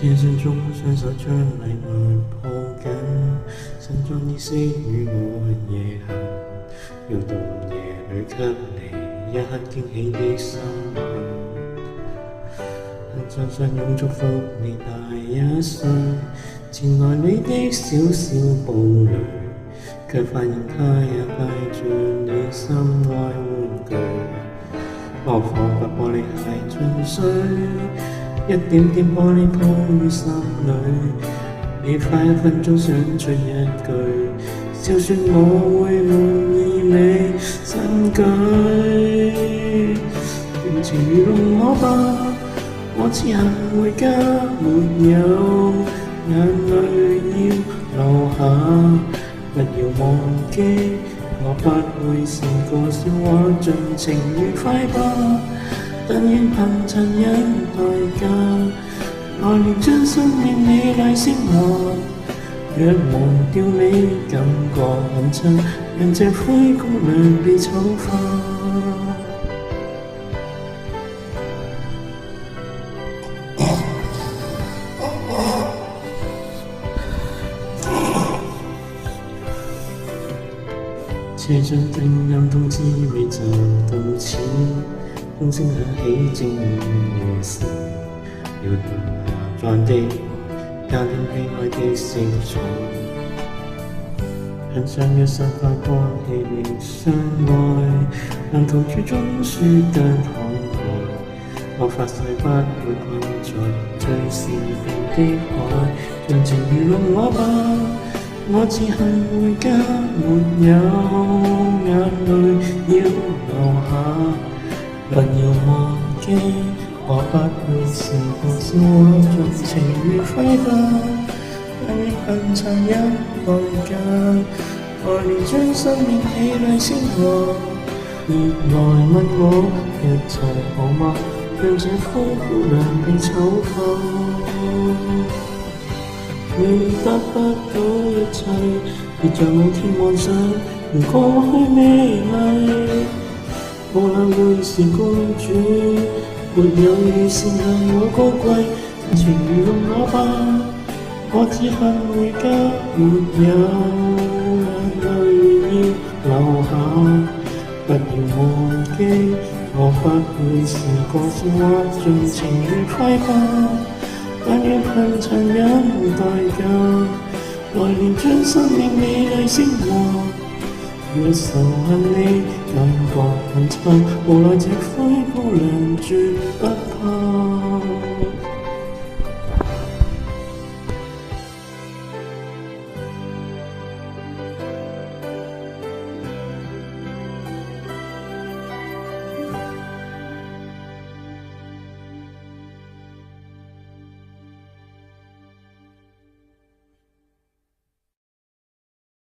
這信中雙手將禮物抱緊，慎重意識與我夜行，要到夜裏給你一刻驚喜的心很相信用祝福你大一歲，前來你的小小堡壘，卻發現他也帶着你心愛玩具。我彷彿玻璃鞋進水，一點點玻璃鋪於心裏，你快1分鐘想出一句，就算我會滿意你新居。緣情愚弄我吧，我此行回家沒有眼淚要流下，不要忘記我不會是個笑話，盡情愉快吧，但願憑殘忍代價，來年將生命美麗升華。若忘掉你，感覺很差，讓這灰姑娘被醜化。車廂靜音通知未就到此，風聲響起正午夜時，搖動下載的家庭喜愛的色彩，很想一生發光氣力相愛，能同處中輸得慷慨，我發誓不會困在最是非的海，盡情愚弄我吧，我此行回家沒有眼淚要流下，不要忘記我不會是個笑話，盡情愉快吧，但願憑殘忍代價，來年將生命美麗升華。別來問我一切好嗎，讓這灰姑娘被醜化。你得不到一切，別像每天幻想如過去美麗，無論會是公主，沒有你先讓我高貴，盡情愚弄我吧，我只恨回家沒有眼淚要流下，不要忘記我不會是個笑話，盡情愉快吧，但願憑殘忍代價，來年將生命美麗升華。若仇恨你，感覺很差，無奈這灰姑娘絕不怕。